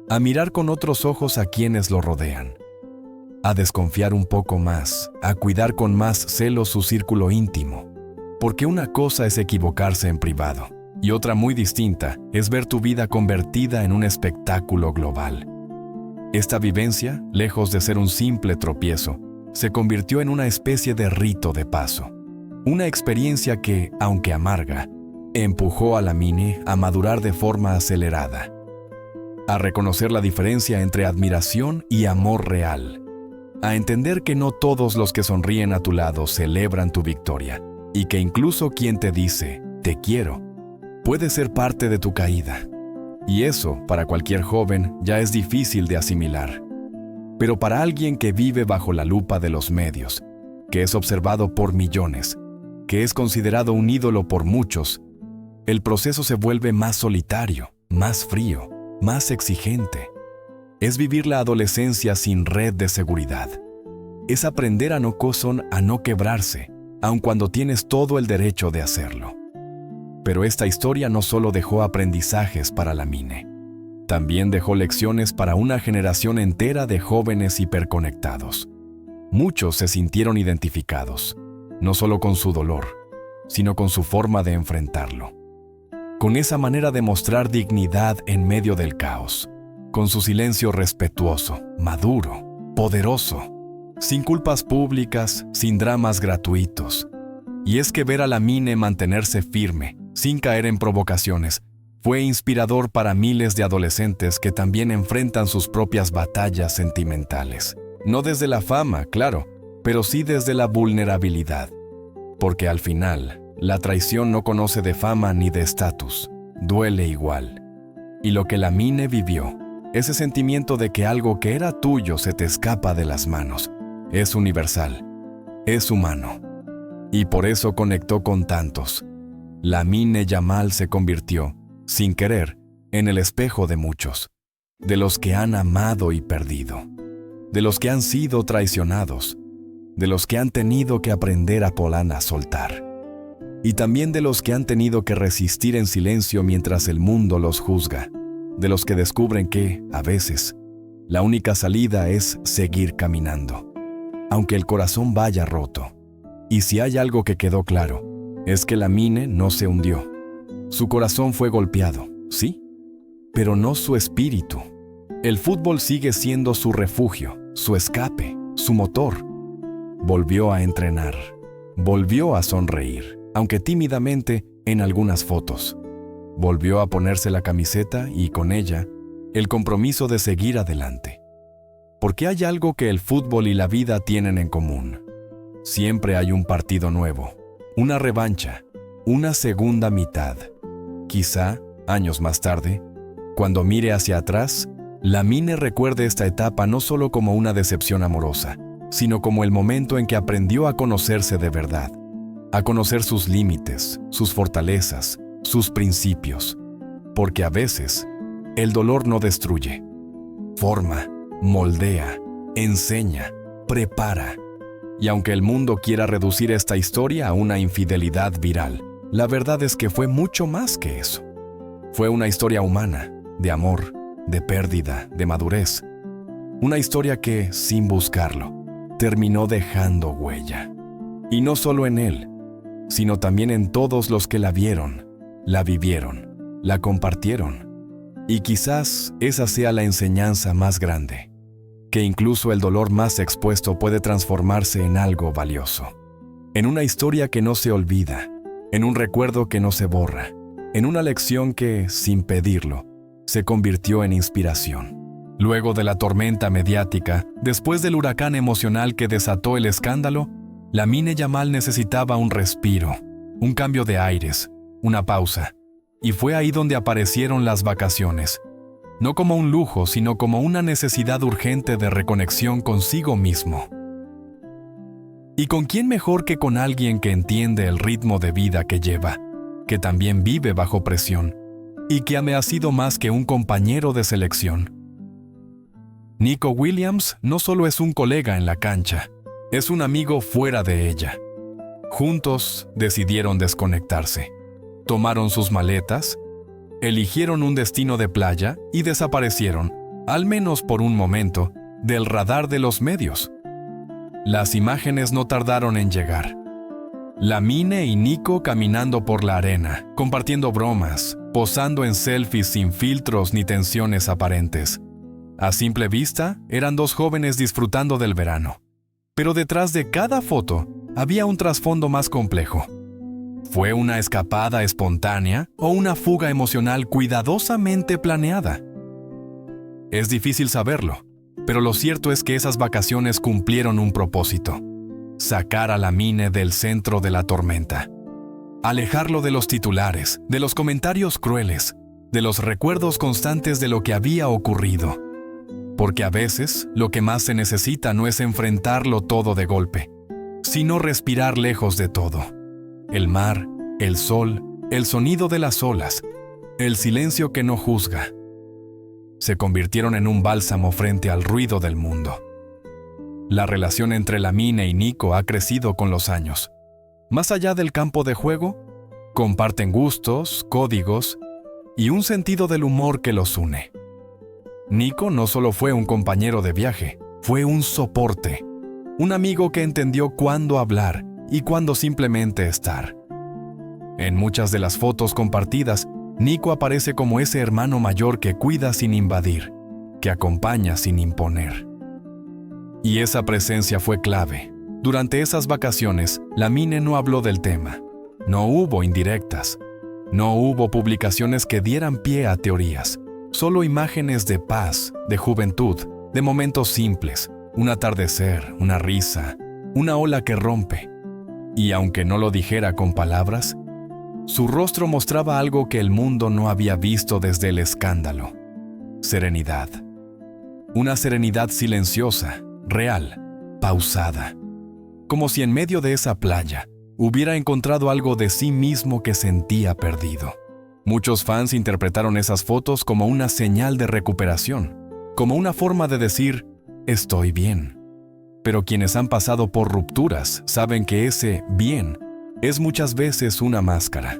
a mirar con otros ojos a quienes lo rodean, a desconfiar un poco más, a cuidar con más celo su círculo íntimo, porque una cosa es equivocarse en privado, y otra muy distinta es ver tu vida convertida en un espectáculo global. Esta vivencia, lejos de ser un simple tropiezo, se convirtió en una especie de rito de paso, una experiencia que, aunque amarga, empujó a Lamine a madurar de forma acelerada, a reconocer la diferencia entre admiración y amor real, a entender que no todos los que sonríen a tu lado celebran tu victoria, y que incluso quien te dice "te quiero" puede ser parte de tu caída. Y eso, para cualquier joven, ya es difícil de asimilar. Pero para alguien que vive bajo la lupa de los medios, que es observado por millones, que es considerado un ídolo por muchos, el proceso se vuelve más solitario, más frío, más exigente. Es vivir la adolescencia sin red de seguridad. Es aprender a no quebrarse, aun cuando tienes todo el derecho de hacerlo. Pero esta historia no solo dejó aprendizajes para Lamine, también dejó lecciones para una generación entera de jóvenes hiperconectados. Muchos se sintieron identificados, no solo con su dolor, sino con su forma de enfrentarlo. Con esa manera de mostrar dignidad en medio del caos, con su silencio respetuoso, maduro, poderoso, sin culpas públicas, sin dramas gratuitos. Y es que ver a Lamine mantenerse firme, sin caer en provocaciones, fue inspirador para miles de adolescentes que también enfrentan sus propias batallas sentimentales. No desde la fama, claro, pero sí desde la vulnerabilidad. Porque al final, la traición no conoce de fama ni de estatus, duele igual. Y lo que Lamine vivió, ese sentimiento de que algo que era tuyo se te escapa de las manos, es universal, es humano. Y por eso conectó con tantos. Lamine Yamal se convirtió, sin querer, en el espejo de muchos, de los que han amado y perdido, de los que han sido traicionados, de los que han tenido que aprender a soltar, y también de los que han tenido que resistir en silencio mientras el mundo los juzga, de los que descubren que, a veces, la única salida es seguir caminando, aunque el corazón vaya roto. Y si hay algo que quedó claro, es que Lamine no se hundió. Su corazón fue golpeado, sí, pero no su espíritu. El fútbol sigue siendo su refugio, su escape, su motor. Volvió a entrenar, volvió a sonreír, aunque tímidamente en algunas fotos. Volvió a ponerse la camiseta y con ella el compromiso de seguir adelante. Porque hay algo que el fútbol y la vida tienen en común. Siempre hay un partido nuevo, una revancha, una segunda mitad. Quizá, años más tarde, cuando mire hacia atrás, Lamine recuerde esta etapa no solo como una decepción amorosa, sino como el momento en que aprendió a conocerse de verdad, a conocer sus límites, sus fortalezas, sus principios. Porque a veces, el dolor no destruye, forma, moldea, enseña, prepara. Y aunque el mundo quiera reducir esta historia a una infidelidad viral, la verdad es que fue mucho más que eso. Fue una historia humana, de amor, de pérdida, de madurez. Una historia que, sin buscarlo, terminó dejando huella. Y no solo en él, sino también en todos los que la vieron, la vivieron, la compartieron. Y quizás esa sea la enseñanza más grande, que incluso el dolor más expuesto puede transformarse en algo valioso. En una historia que no se olvida, en un recuerdo que no se borra, en una lección que, sin pedirlo, se convirtió en inspiración. Luego de la tormenta mediática, después del huracán emocional que desató el escándalo, Lamine Yamal necesitaba un respiro, un cambio de aires, una pausa. Y fue ahí donde aparecieron las vacaciones. No como un lujo, sino como una necesidad urgente de reconexión consigo mismo. ¿Y con quién mejor que con alguien que entiende el ritmo de vida que lleva, que también vive bajo presión, y que ha sido más que un compañero de selección? Nico Williams no solo es un colega en la cancha, es un amigo fuera de ella. Juntos decidieron desconectarse. Tomaron sus maletas, eligieron un destino de playa y desaparecieron, al menos por un momento, del radar de los medios. Las imágenes no tardaron en llegar. Lamine y Nico caminando por la arena, compartiendo bromas, posando en selfies sin filtros ni tensiones aparentes. A simple vista, eran dos jóvenes disfrutando del verano. Pero detrás de cada foto había un trasfondo más complejo. ¿Fue una escapada espontánea o una fuga emocional cuidadosamente planeada? Es difícil saberlo, pero lo cierto es que esas vacaciones cumplieron un propósito: sacar a Lamine del centro de la tormenta, alejarlo de los titulares, de los comentarios crueles, de los recuerdos constantes de lo que había ocurrido. Porque a veces lo que más se necesita no es enfrentarlo todo de golpe, sino respirar lejos de todo. El mar, el sol, el sonido de las olas, el silencio que no juzga, se convirtieron en un bálsamo frente al ruido del mundo. La relación entre Lamine y Nico ha crecido con los años. Más allá del campo de juego, comparten gustos, códigos y un sentido del humor que los une. Nico no solo fue un compañero de viaje, fue un soporte, un amigo que entendió cuándo hablar y cuándo simplemente estar. En muchas de las fotos compartidas, Nico aparece como ese hermano mayor que cuida sin invadir, que acompaña sin imponer. Y esa presencia fue clave. Durante esas vacaciones, Lamine no habló del tema. No hubo indirectas. No hubo publicaciones que dieran pie a teorías. Solo imágenes de paz, de juventud, de momentos simples. Un atardecer, una risa, una ola que rompe. Y aunque no lo dijera con palabras, Su rostro mostraba algo que el mundo no había visto desde el escándalo. Serenidad. Una serenidad silenciosa, real, pausada. Como si en medio de esa playa hubiera encontrado algo de sí mismo que sentía perdido. Muchos fans interpretaron esas fotos como una señal de recuperación, como una forma de decir, estoy bien. Pero quienes han pasado por rupturas saben que ese bien es muchas veces una máscara.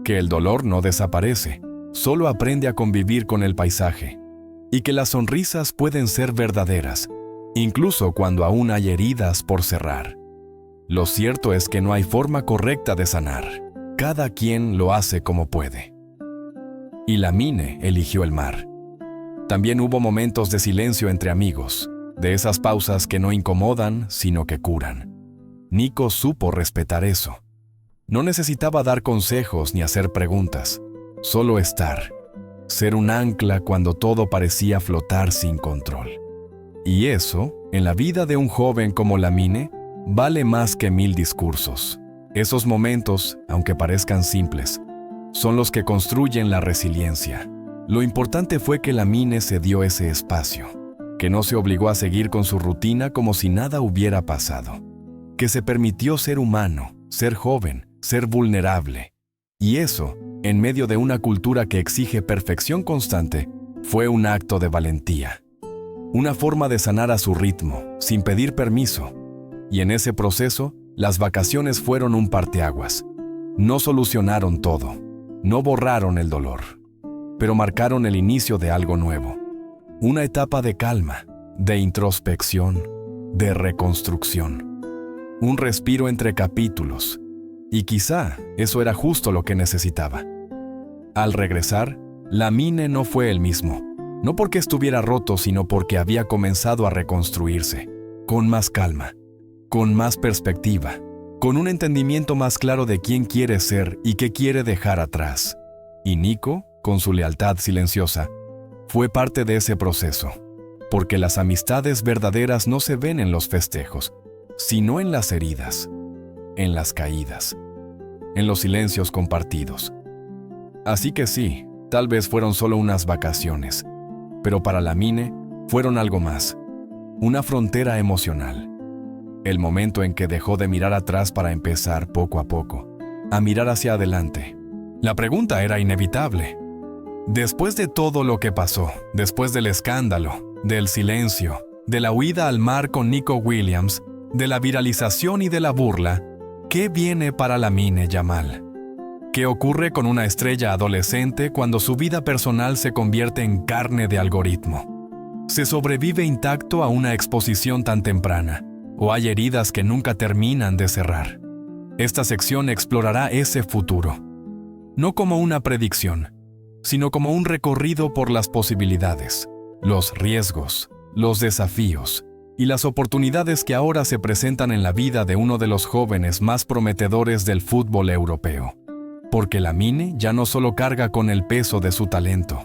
Que el dolor no desaparece, solo aprende a convivir con el paisaje. Y que las sonrisas pueden ser verdaderas, incluso cuando aún hay heridas por cerrar. Lo cierto es que no hay forma correcta de sanar. Cada quien lo hace como puede. Y Lamine eligió el mar. También hubo momentos de silencio entre amigos, de esas pausas que no incomodan, sino que curan. Nico supo respetar eso. No necesitaba dar consejos ni hacer preguntas, solo estar. Ser un ancla cuando todo parecía flotar sin control. Y eso, en la vida de un joven como Lamine, vale más que 1000 discursos. Esos momentos, aunque parezcan simples, son los que construyen la resiliencia. Lo importante fue que Lamine se dio ese espacio, que no se obligó a seguir con su rutina como si nada hubiera pasado, que se permitió ser humano, ser joven, ser vulnerable. Y eso, en medio de una cultura que exige perfección constante, fue un acto de valentía. Una forma de sanar a su ritmo, sin pedir permiso. Y en ese proceso, las vacaciones fueron un parteaguas. No solucionaron todo, no borraron el dolor, pero marcaron el inicio de algo nuevo. Una etapa de calma, de introspección, de reconstrucción. Un respiro entre capítulos. Y quizá eso era justo lo que necesitaba. Al regresar, Lamine no fue el mismo. No porque estuviera roto, sino porque había comenzado a reconstruirse. Con más calma, con más perspectiva, con un entendimiento más claro de quién quiere ser y qué quiere dejar atrás. Y Nico, con su lealtad silenciosa, fue parte de ese proceso. Porque las amistades verdaderas no se ven en los festejos, sino en las heridas, en las caídas, en los silencios compartidos. Así que sí, tal vez fueron solo unas vacaciones, pero para Lamine fueron algo más, una frontera emocional. El momento en que dejó de mirar atrás para empezar poco a poco, a mirar hacia adelante. La pregunta era inevitable. Después de todo lo que pasó, después del escándalo, del silencio, de la huida al mar con Nico Williams, de la viralización y de la burla, ¿qué viene para Lamine Yamal? ¿Qué ocurre con una estrella adolescente cuando su vida personal se convierte en carne de algoritmo? ¿Se sobrevive intacto a una exposición tan temprana? ¿O hay heridas que nunca terminan de cerrar? Esta sección explorará ese futuro. No como una predicción, sino como un recorrido por las posibilidades, los riesgos, los desafíos y las oportunidades que ahora se presentan en la vida de uno de los jóvenes más prometedores del fútbol europeo. Porque Lamine ya no solo carga con el peso de su talento,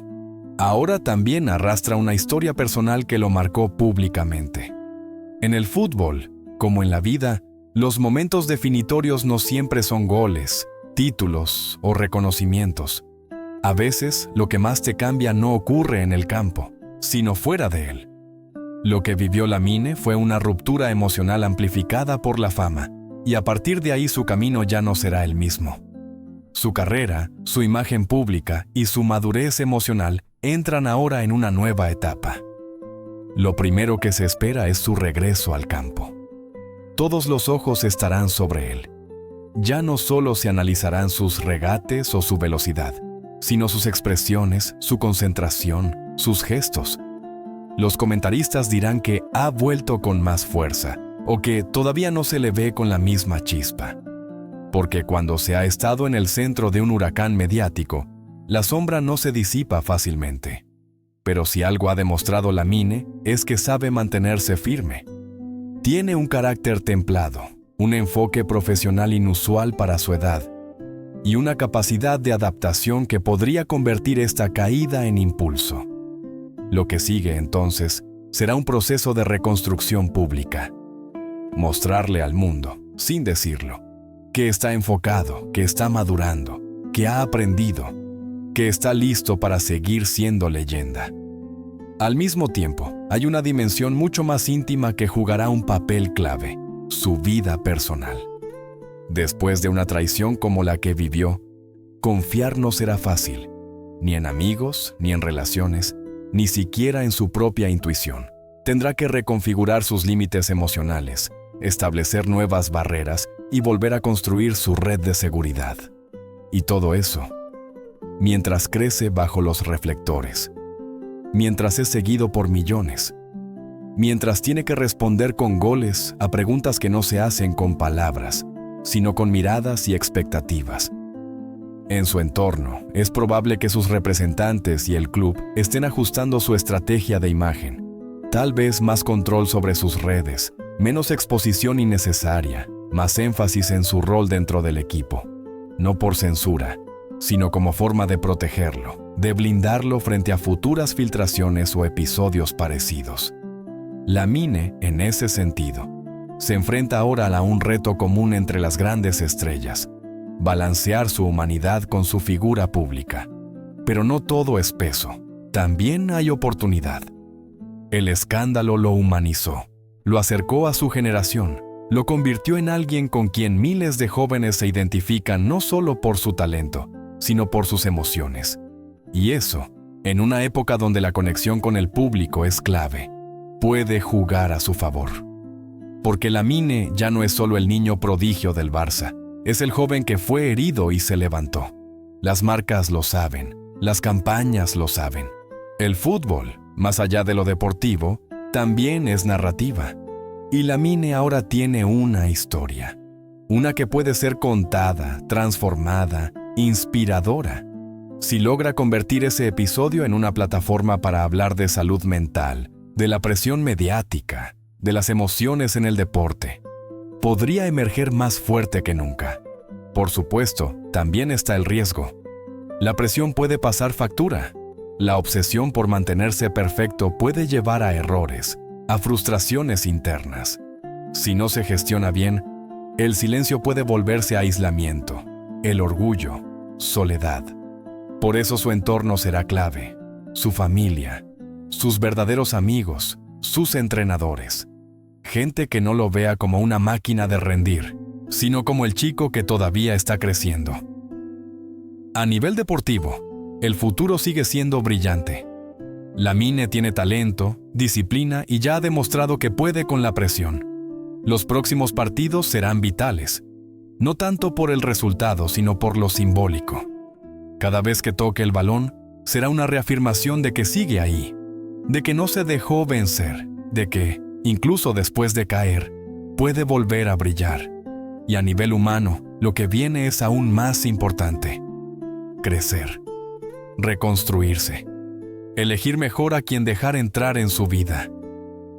ahora también arrastra una historia personal que lo marcó públicamente. En el fútbol, como en la vida, los momentos definitorios no siempre son goles, títulos o reconocimientos. A veces, lo que más te cambia no ocurre en el campo, sino fuera de él. Lo que vivió Lamine fue una ruptura emocional amplificada por la fama, y a partir de ahí su camino ya no será el mismo. Su carrera, su imagen pública y su madurez emocional entran ahora en una nueva etapa. Lo primero que se espera es su regreso al campo. Todos los ojos estarán sobre él. Ya no solo se analizarán sus regates o su velocidad, sino sus expresiones, su concentración, sus gestos. Los comentaristas dirán que ha vuelto con más fuerza o que todavía no se le ve con la misma chispa. Porque cuando se ha estado en el centro de un huracán mediático, la sombra no se disipa fácilmente. Pero si algo ha demostrado Lamine es que sabe mantenerse firme. Tiene un carácter templado, un enfoque profesional inusual para su edad y una capacidad de adaptación que podría convertir esta caída en impulso. Lo que sigue entonces será un proceso de reconstrucción pública. Mostrarle al mundo, sin decirlo, que está enfocado, que está madurando, que ha aprendido, que está listo para seguir siendo leyenda. Al mismo tiempo, hay una dimensión mucho más íntima que jugará un papel clave: su vida personal. Después de una traición como la que vivió, confiar no será fácil, ni en amigos, ni en relaciones, ni siquiera en su propia intuición. Tendrá que reconfigurar sus límites emocionales, establecer nuevas barreras y volver a construir su red de seguridad. Y todo eso, mientras crece bajo los reflectores, mientras es seguido por millones, mientras tiene que responder con goles a preguntas que no se hacen con palabras, sino con miradas y expectativas. En su entorno, es probable que sus representantes y el club estén ajustando su estrategia de imagen. Tal vez más control sobre sus redes, menos exposición innecesaria, más énfasis en su rol dentro del equipo. No por censura, sino como forma de protegerlo, de blindarlo frente a futuras filtraciones o episodios parecidos. Lamine, en ese sentido, se enfrenta ahora a un reto común entre las grandes estrellas: balancear su humanidad con su figura pública. Pero no todo es peso, también hay oportunidad. El escándalo lo humanizó, lo acercó a su generación, lo convirtió en alguien con quien miles de jóvenes se identifican no solo por su talento, sino por sus emociones. Y eso, en una época donde la conexión con el público es clave, puede jugar a su favor. Porque Lamine ya no es solo el niño prodigio del Barça, es el joven que fue herido y se levantó. Las marcas lo saben, las campañas lo saben. El fútbol, más allá de lo deportivo, también es narrativa. Y Lamine ahora tiene una historia. Una que puede ser contada, transformada, inspiradora. Si logra convertir ese episodio en una plataforma para hablar de salud mental, de la presión mediática, de las emociones en el deporte, podría emerger más fuerte que nunca. Por supuesto, también está el riesgo. La presión puede pasar factura. La obsesión por mantenerse perfecto puede llevar a errores, a frustraciones internas. Si no se gestiona bien, el silencio puede volverse aislamiento, el orgullo, soledad. Por eso su entorno será clave: su familia, sus verdaderos amigos, sus entrenadores. Gente que no lo vea como una máquina de rendir, sino como el chico que todavía está creciendo. A nivel deportivo, el futuro sigue siendo brillante. Lamine tiene talento, disciplina y ya ha demostrado que puede con la presión. Los próximos partidos serán vitales, no tanto por el resultado, sino por lo simbólico. Cada vez que toque el balón, será una reafirmación de que sigue ahí, de que no se dejó vencer, de que, incluso después de caer, puede volver a brillar. Y a nivel humano, lo que viene es aún más importante: crecer, reconstruirse, elegir mejor a quien dejar entrar en su vida,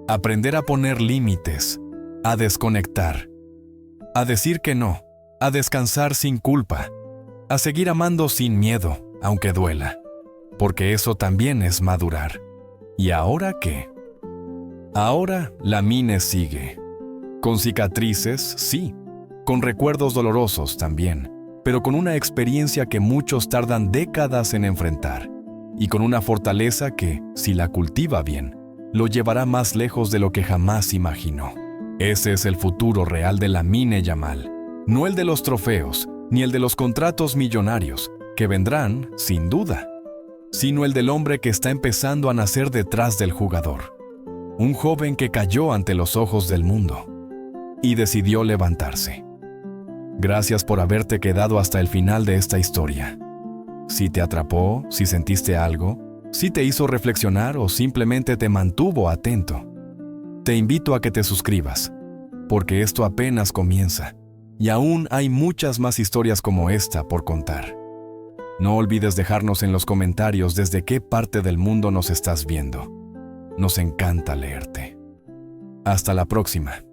aprender a poner límites, a desconectar, a decir que no, a descansar sin culpa, a seguir amando sin miedo, aunque duela, porque eso también es madurar. ¿Y ahora qué? Ahora Lamine sigue, con cicatrices, sí, con recuerdos dolorosos también, pero con una experiencia que muchos tardan décadas en enfrentar, y con una fortaleza que, si la cultiva bien, lo llevará más lejos de lo que jamás imaginó. Ese es el futuro real de Lamine Yamal, no el de los trofeos, ni el de los contratos millonarios, que vendrán, sin duda, sino el del hombre que está empezando a nacer detrás del jugador. Un joven que cayó ante los ojos del mundo y decidió levantarse. Gracias por haberte quedado hasta el final de esta historia. Si te atrapó, si sentiste algo, si te hizo reflexionar o simplemente te mantuvo atento, te invito a que te suscribas, porque esto apenas comienza y aún hay muchas más historias como esta por contar. No olvides dejarnos en los comentarios desde qué parte del mundo nos estás viendo. Nos encanta leerte. Hasta la próxima.